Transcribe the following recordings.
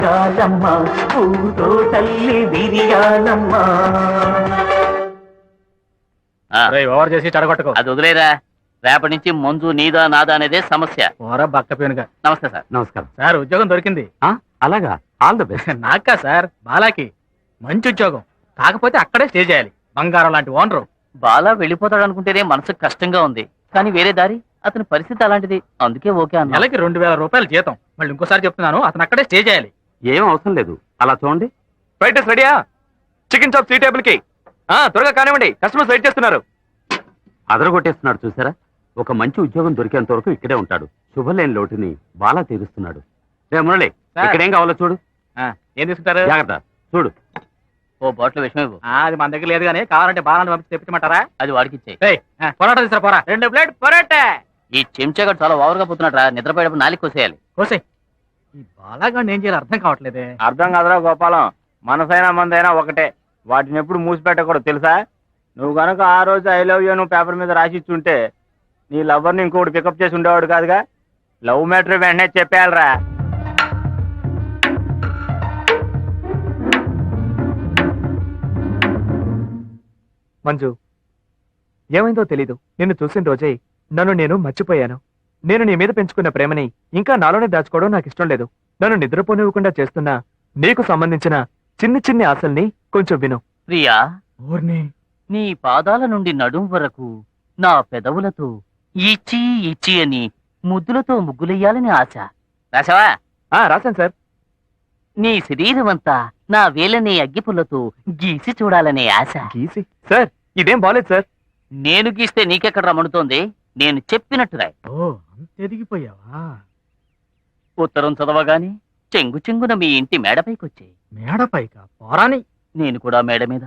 చాలమ్మా పూతో తల్లి విరియాలమ్మా. ఓవర్ చేసి చెడగొట్టుకో. అది వదిలేరా, రేపటి నుంచి మంజు నీదా నాదా అనేదే సమస్య. ఓరా బక్క పేనుగా. నమస్తే సార్. నమస్కారం సార్, ఉద్యోగం దొరికింది. అలాగా, ఆల్ ద బెస్ట్. నాకా సార్, బాలాకి మంచి ఉద్యోగం, కాకపోతే అక్కడే స్టే చేయాలి. బంగారం లాంటి ఓనరు. బాలా వెళ్ళిపోతాడు అనుకుంటేనే మనసుకు కష్టంగా ఉంది, కానీ వేరే దారి, అతని పరిస్థితి అలాంటిది, అందుకే ఓకే అన్న. నెలకి 2000 రూపాయలు జీతం. మళ్ళీ ఇంకోసారి చెప్తున్నాను, అతను అక్కడే స్టే చేయాలి. ఏం అవసరం లేదు, అలా చూడండి. ఫ్రైడ్ రైస్ రెడీయా? చికెన్ చాప్ 3 టేబుల్ కి. త్వరగా కానివ్వండి, కస్టమర్స్ వెయిట్ చేస్తున్నారు. అదరగొట్టేస్తున్నాడు చూసారా. ఒక మంచి ఉద్యోగం దొరికేంత వరకు ఇక్కడే ఉంటాడు. శుభలేని లోటుని బాలా తీరుస్తున్నాడు. రే మురళి, ఇక్కడేం కావాలో చూడు. ఏం తీసుకుంటారు? జాగ్రత్త చూడు. ఓ బాటిల్ విషయం ఇవ్వు. అది మన దగ్గర లేదు, కానీ కావాలంటే బాలాన్ని పంపించి తెప్పించమంటారా? అది వాడికి ఇచ్చే. పొరాటా తీసుకురా, పోరా. 2 ప్లేట్ పొరాటా. ఈ చెంచాగడు చాలా ఓవర్గా పోతున్నాడు. నిద్రపోయేటప్పుడు నాలుగు కోసేయాలి. కోసే. ఈ బాలాగాడిని ఏం చేయాలి అర్థం కావట్లేదే. అర్థం కాదురా గోపాలం, మనసైనా మందైనా ఒకటే. వాటిని ఎప్పుడు మూసి పెట్టకూడదు తెలుసా? నువ్వు కనుక ఆ రోజు ఐ లవ్ యూ నువ్వు పేపర్ మీద రాసిచ్చుంటే నీ లవర్ని ఇంకోటి పికప్ చేసి ఉండేవాడు కాదుగా. లవ్ మ్యాటర్ వెంటనే చెప్పేయాలరా. మంజు, ఏమైందో తెలీదు. నిన్ను చూసిన రోజే నన్ను నేను మర్చిపోయాను. నేను నీ మీద పెంచుకున్న ప్రేమని ఇంకా నాలోనే దాచుకోవడం నాకు ఇష్టం లేదు. నన్ను నిద్రపోనివ్వకుండా చేస్తున్న నీకు సంబంధించిన చిన్ని ఆశల్ని కొంచెం విను. ప్రియా, ఊర్ని నీ పాదాల నుండి నడుం వరకు నా పెదవులతో ఇచ్చి ఇచ్చి అని ముద్దులతో ముగ్గులెయ్యాలని ఆశ. రాసావా? రాశాను సార్. నీ శరీరం అంతా నా వేలని అగ్గిపుల్లతో గీసి చూడాలనే ఆశ. గీసి? సార్, ఇదేం బాలేదు సార్. నేను గీస్తే నీకెక్కడ రమణుతోంది? నేను చెప్పినట్టు రాయ్. ఓ, అంత ఎదిగిపోయావా? ఉత్తరం చదవగానే చెంగు చెంగున మీ ఇంటి మేడపైకొచ్చే. మేడపైకా? పోరాని. నేను కూడా మేడ మీద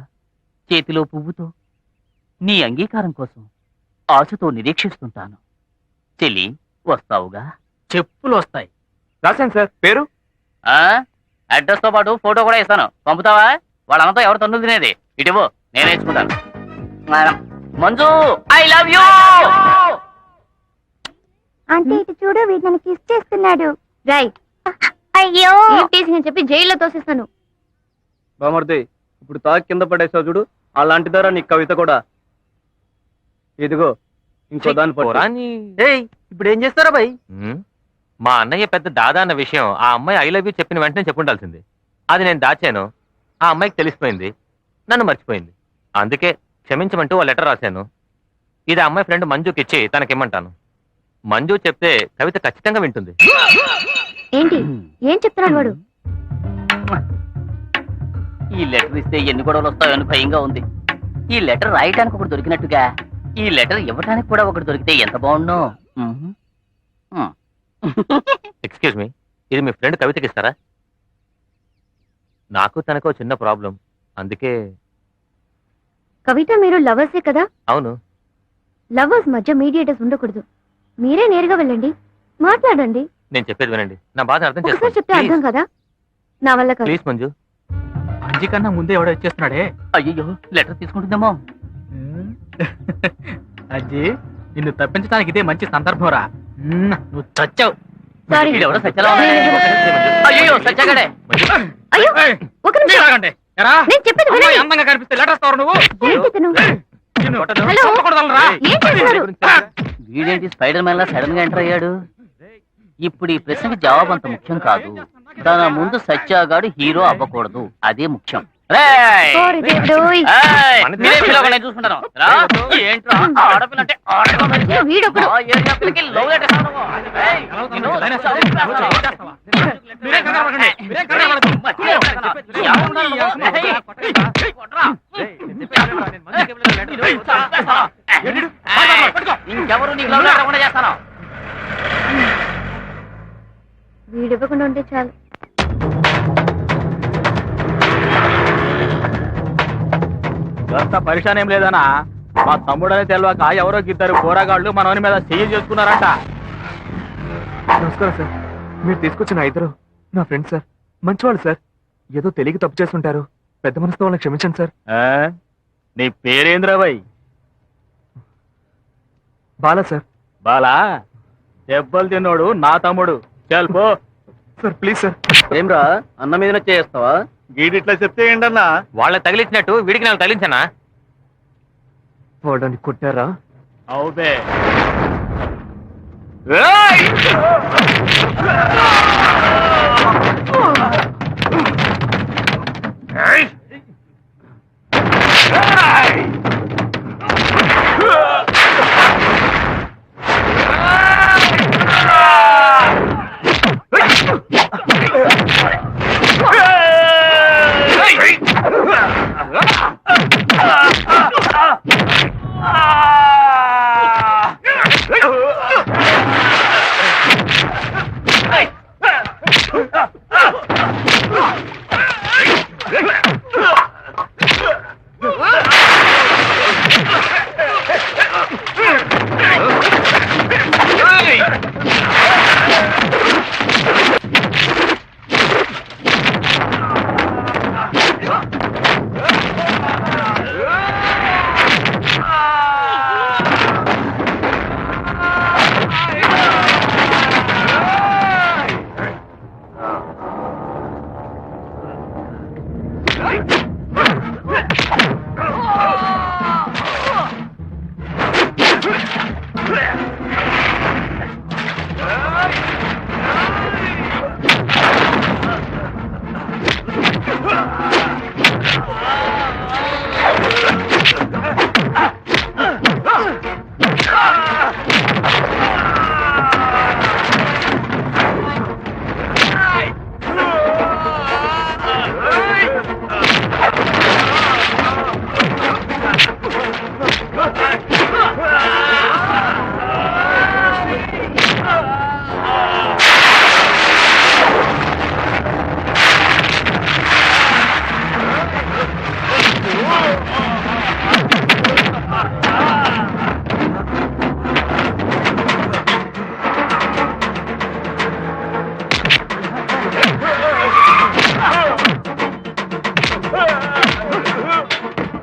చేతిలో పువ్వుతో నీ అంగీకారం కోసం ఆశతో నిరీక్షిస్తుంటాను. చెల్లి, వస్తావుగా? చెప్పులు వస్తాయి. రాశాను సార్. పేరు? అడ్రస్ తో పాటు ఫోటో కూడా ఇస్తాను, పంపుతావా? వాళ్ళంతా ఎవరు తన్నులు తినేది? ఇటువో, నేను నేర్చుకుంటాను. Manju, I love you. అంటే ఇటు చూడు, వీడు నన్ను కిస్ చేస్తున్నాడు. రైట్. అయ్యో అని చెప్పి జైల్లో తోసేస్తాను. బామర్ది, ఇప్పుడు తాకి కింద పడేసావు చూడు, అలాంటి ధర నీకు కవిత కూడా. ఇదిగో ఇంకో దాని పట్టు. ఇప్పుడు ఏం చేస్తారా భయ్? మా అన్నయ్య పెద్ద దాదా అన్న విషయం ఆ అమ్మాయి ఐ లవ్ యూ చెప్పిన వెంటనే చెప్పుండాల్సింది. అది నేను దాచాను. ఆ అమ్మాయికి తెలిసిపోయింది, నన్ను మర్చిపోయింది. అందుకే క్షమించమంటూ ఓ లెటర్ రాశాను. ఇది ఆ అమ్మాయి ఫ్రెండ్ మంజుకి ఇచ్చి తనకిమ్మంటాను. మంజు చెప్తే కవిత ఖచ్చితంగా వింటుంది. ఏంటి ఏం చెప్తున్నాడు వాడు? ఈ లెటర్ ఇస్తే ఎన్ని గొడవలు వస్తాయని భయంగా ఉంది. ఈ లెటర్ రాయటానికి ఒకటి దొరికినట్టుగా ఈ లెటర్ ఇవ్వటానికి కూడా ఒకటి దొరికితే ఎంత బాగుండు. ఎక్స్క్యూజ్ మీ, ఇది మీ ఫ్రెండ్ కవితకి ఇస్తారా? నాకు తనకో చిన్న ప్రాబ్లం, అందుకే. కవిత, మీరు లవర్సే కదా? అవును. లవర్స్ మధ్య మీడియేటర్స్ ఉండకూడదు. మీరే నేరుగా వెళ్ళండి, మాట్లాడండి. నేను చెప్పేది వినండి, నా బాధ అర్థం ఒకసారి చెప్తే అర్థం కదా? నా వల్ల కాదు. ప్లీజ్ మంజు. మంజి కన్నా ముందే ఎవడో ఇచ్చేస్తున్నాడే. అయ్యో, లెటర్ తీసుకుంటుందేమో. అజ్జి, నిన్ను తప్పించడానికి ఇదే మంచి సందర్భం రా. నువ్వు చచ్చావు. ఎవడో సత్యలా అయ్యో సత్యగాడే. అయ్యో, ఒక నిమిషం. నేను చెప్పేది వినండి. అందంగా కనిపిస్తే లెటర్ ఇస్తావు నువ్వు? ఏంటి ఇతను? హలో, ఏం చేస్తున్నారు? వీడేంటి స్పైడర్ మ్యాన్ లా సడన్ గా ఎంటర్ అయ్యాడు? ఇప్పుడు ఈ ప్రశ్నకి జవాబు అంత ముఖ్యం కాదు. తన ముందు సత్యాగాడు హీరో అవ్వకూడదు, అదే ముఖ్యం. ఓరి దేవుడు. చూసుకుంటాను. వీడొకడు. ఇంకెవరు నీకు లవ్ లెటర్ చేస్తాను. వీడివ్వకుండా ఉంటే చాలు. పరిశాన్ ఏం లేదనా, మా తమ్ముడనే తెలియక ఎవరో ఇద్దరు పోరాగాళ్ళు మనవని మీద చెయ్యి చేసుకున్నారంట. నమస్కారం సార్. మీరు తీసుకొచ్చిన ఇద్దరు నా ఫ్రెండ్స్ సార్. మంచివాళ్ళు సార్. ఏదో తెలియక తప్పు చేస్తుంటారు. పెద్ద మనసుతో వాళ్ళని క్షమించండి సార్. నీ పేరేంద్రబాయ్? బాలా సార్. బాలా, దెబ్బలు తిన్నోడు నా తమ్ముడు. చల్ పో. Sir please sir. ఏమ్రా అన్న మీద చేస్తావా? గీడిట్లా చెప్తే ఏంటన్నా? వాళ్ళకి తగిలించినట్టు వీడికి నేను తగిలించానా? వాడని కొట్టారా? అవుబే.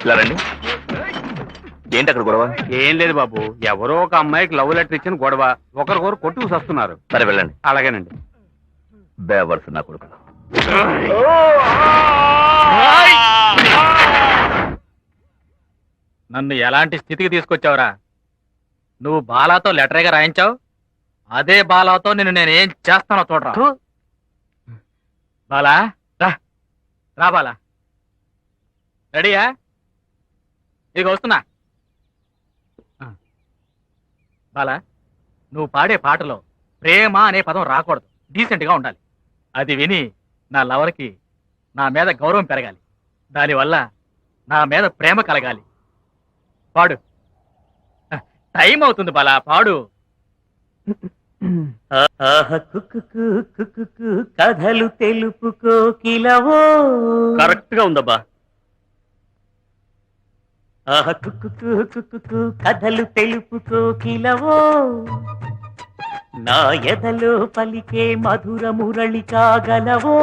ఇలా రండి. ఏంటి అక్కడ గొడవ? ఏం లేదు బాబు, ఎవరో ఒక అమ్మాయికి లవ్ లెటర్ ఇచ్చిన గొడవ, ఒకరికొకరు కొట్టుకు వస్తున్నారు. సరే వెళ్ళండి. అలాగేనండి. బేవర్స్ నా కొడుకులు. నన్ను ఎలాంటి స్థితికి తీసుకొచ్చావురా? నువ్వు బాలాతో లెటరేగా రాయించావు, అదే బాలాతో నిన్ను నేను ఏం చేస్తానో చూడరా. బాలా రా, రా బాలా. రెడీయా? ఇదిగో వస్తున్నా. బాలా, నువ్వు పాడే పాటలో ప్రేమ అనే పదం రాకూడదు, డీసెంట్ గా ఉండాలి. అది విని నా లవర్కి నా మీద గౌరవం పెరగాలి, దానివల్ల నా మీద ప్రేమ కలగాలి. పాడు. టైం అవుతుంది బాలా, పాడు. కథలు తెలుపుకోకిలవో. కరెక్ట్ గా ఉందబ్బా. కథలు తెలుపుకోకిలవో, నా ఎదలో పలికే మధుర మురళి కాగలవో.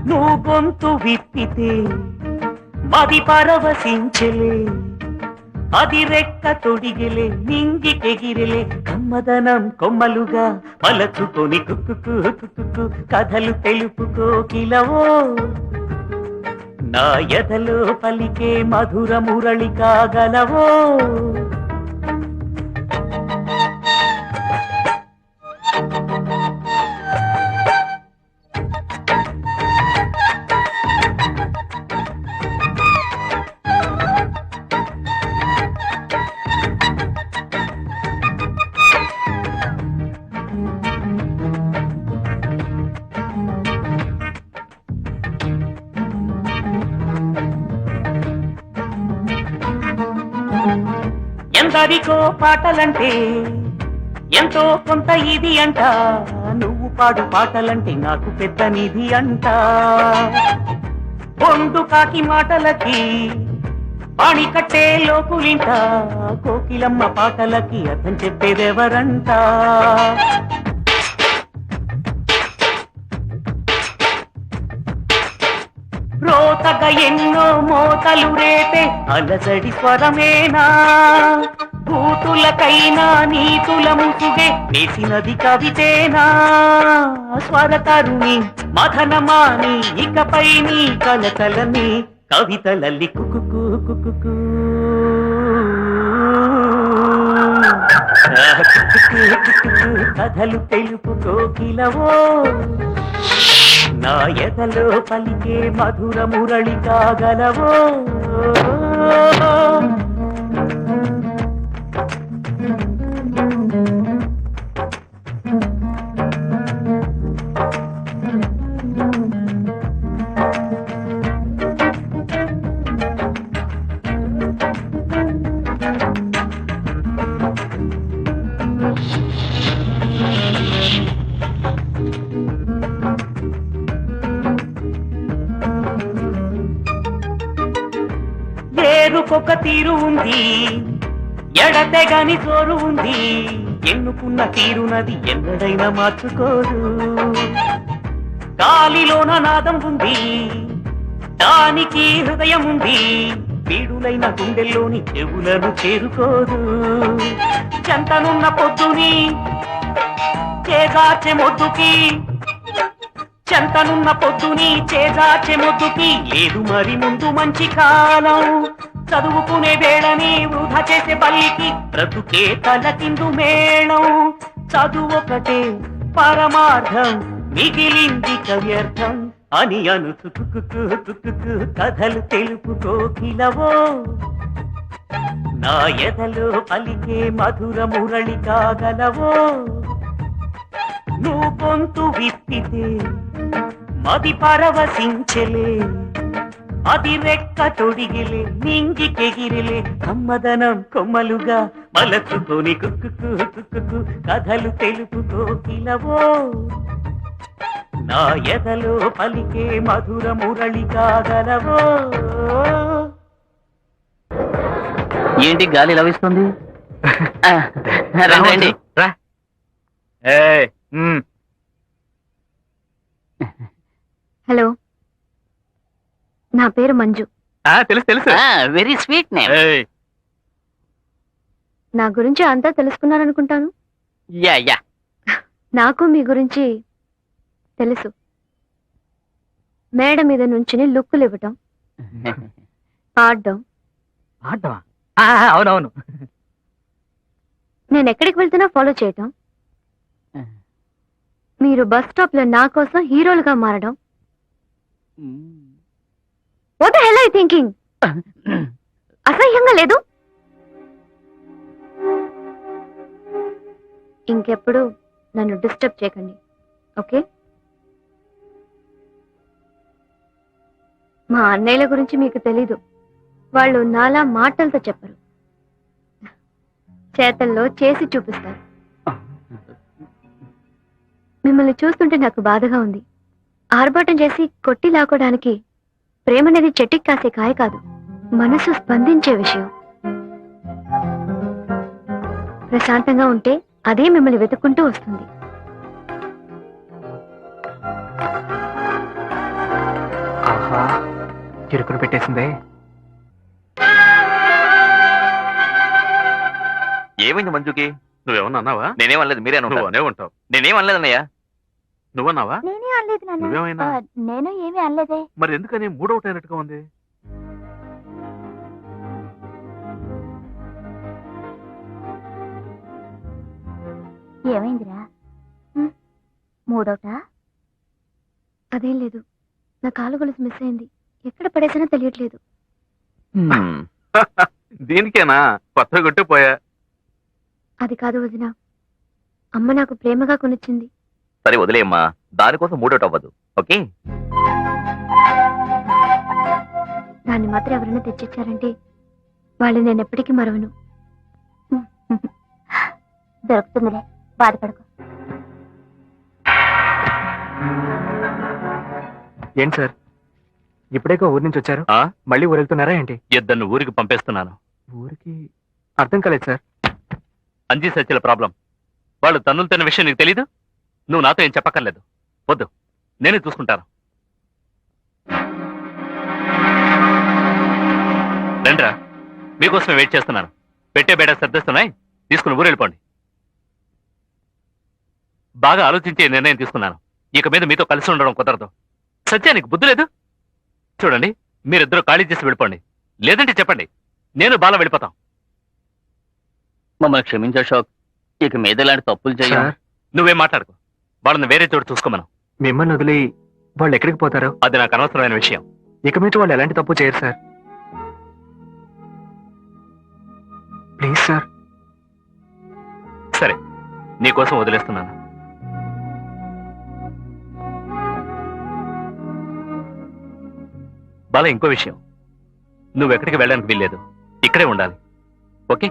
నువ్వు గొంతు విప్పితే మది పరవశించలే, అది రెక్క తొడిగెలే, నింగికెగిరెలే, కమ్మదనం కొమ్మలుగా పలచుకొని కుక్కు కథలు తెలుపుకోకిలవో. నా ఎదలో పలికే మధుర మురళి కాగలవో. ఎందరికో పాటలంటే ఎంతో కొంత ఇది అంట, నువ్వు పాడు పాటలంటే నాకు పెద్ద నిధి అంట. పొండు కాకి మాటలకి పాణి కట్టే లోకులింట, కోకిలమ్మ పాటలకి అర్థం చెప్పేదెవరంట. రోతగా ఎన్నో మోతలు రేపే అలజడి స్వరమేనా, కూతులకైనా నీతుల ముసుగే వేసినది కవితేనా స్వరతరుణి మథనమాని ఇకపై నీ కలకలని కవితలల్లి కుకుకు కుకుకు కథలు తెలుపు కోకిలవో నా ఎదలో పలికే మధుర మురళి కాగలవో ఏరుకొక తీరు ఉంది ఎడతెగని జోరు ఉంది ఎన్నుకున్న తీరునది ఎన్నడైనా మార్చుకోరు గాలిలోన నాదం ఉంది దానికి హృదయం ఉంది పీడులైన గుండెల్లోని చెవులను చేరుకోరు చెంతనున్న పొద్దుని చేజాచె మొద్దుకి చెంతనున్న పొద్దుని చేజాచె మొద్దుకి లేదు మరి ముందు మంచి కాలం చదువుకునే వేళని వృధా చేసే బలికి బ్రతుకే తలకిందు మేళం చదువొకటే పరమార్థం మిగిలింది కవ్యర్థం అని అనుకు కథలు తెలుపు కోకిలవో నా ఎదలో పలికే మధుర మురళి కాగలవో నువ్వు గొంతు విప్పితే మది పరవశించలే అది రెక్క తొడిగిలే నింగికెగిరిలే కమ్మదనం కొమ్మలుగా మలచుకొని కుక్కు కథలు తెలుపు కోకిలవో నా ఎదలో పలికే మధుర మురళి కాగలవో ఏంటి గాలి లభిస్తుంది రండి రా హలో నా పేరు మంజు. తెలుసు తెలుసు. Very sweet name. నా గురించి అంతా తెలుసుకున్నారనుకుంటాను. యా యా నాకు మీ గురించి తెలుసు. మేడ మీద నుంచుని లుక్కులు ఇవ్వటం, పాడడం. అవునవును. నేను ఎక్కడికి వెళ్తున్నా ఫాలో చేయటం, మీరు బస్ స్టాప్ లో నా కోసం హీరోలుగా మారడం. What the hell are you thinking? అసహ్యంగా లేదు? ఇంకెప్పుడు నన్ను డిస్టర్బ్ చేయకండి, ఓకే? మా అన్నయ్యల గురించి మీకు తెలీదు. వాళ్ళు నాలా మాటలతో చెప్పరు, చేతల్లో చేసి చూపిస్తారు. మిమ్మల్ని చూస్తుంటే నాకు బాధగా ఉంది. ఆర్భాటం చేసి కొట్టి లాక్కోడానికి ప్రేమనేది చెట్టుకి కాసే కాయ కాదు, మనసు స్పందించే విషయం. ప్రశాంతంగా ఉంటే అదే మిమ్మల్ని వెతుక్కుంటూ వస్తుంది. చిరుకులు పెట్టేసిందే. ఏమైంది మంజుకి? నువ్వేమన్నా అన్నావా? నేనేం అనలేదు, మీరే నువ్వు అనే ఉంటావు. నేనేం అనలేదన్నయ్య. నువ్వన్నావా? నేనే అనలేదు నాన్న. నువ్వేమైనా? నేను ఏమీ అనలేదే. మరి ఎందుకని మూడవుట్ అయినట్టుగా ఉంది? ఏమైందిరా? మూడోటా? అదేం లేదు, నా కాలు గొలుసు మిస్ అయింది. ఎక్కడ పడేసానో తెలియట్లేదు. దీనికేనా కొత్తగా కొట్టిపోయా? అది కాదు వదిన, అమ్మ నాకు ప్రేమగా కొనిచ్చింది. సరే వదిలేమ్మా, దానికోసం మూడోట్ అవ్వదు, ఓకే? దాన్ని మాత్రం ఎవరైనా తెచ్చిచ్చారంటే వాళ్ళు నేను ఎప్పటికీ మరవను. దొరుకుతుందిలే, బాధపడకు. ఏంటి సార్, ఇప్పుడేకో ఊరి నుంచి వచ్చారు, మళ్ళీ ఊరు వెళ్తున్నారా ఏంటి? ఇద్దరిని ఊరికి పంపేస్తున్నాను. ఊరికి? అర్థం కాలేదు సార్. అంజీ సత్యల ప్రాబ్లం. వాళ్ళు తన్నులు తిన్న విషయం నీకు తెలీదు? నువ్వు నాతో ఏం చెప్పక్కర్లేదు, వద్దు, నేనే చూసుకుంటాను. రండిరా, మీకోసమే వెయిట్ చేస్తున్నాను. పెట్టే బేడ సర్దిస్తున్నాయి, తీసుకుని ఊరు వెళ్ళిపోండి. బాగా ఆలోచించి నిర్ణయం తీసుకున్నాను. ఇక మీద మీతో కలిసి ఉండడం కుదరదు. సత్యానికి బుద్ధి లేదు. చూడండి, మీరిద్దరూ ఖాళీ చేసి వెళ్ళిపోండి, లేదంటే చెప్పండి, నేను బాల వెళ్ళిపోతాం. మమ్మల్ని క్షమించు అశోక్, ఇక మీద ఇలాంటి తప్పులు చేయ. సార్, నువ్వేం మాట్లాడుకో, వాళ్ళని వేరే చోటు చూసుకోమను. మిమ్మల్ని వదిలి వాళ్ళు ఎక్కడికి పోతారు? అది నాకు అనవసరమైన విషయం. ఇక మీద వాళ్ళు ఎలాంటి తప్పు చేయరు సార్. Please sir. సరే, నీకోసం వదిలేస్తున్నాను. బాల, ఇంకో విషయం, నువ్వెక్కడికి వెళ్ళడానికి వీల్లేదు, ఇక్కడే ఉండాలి. ఓకే?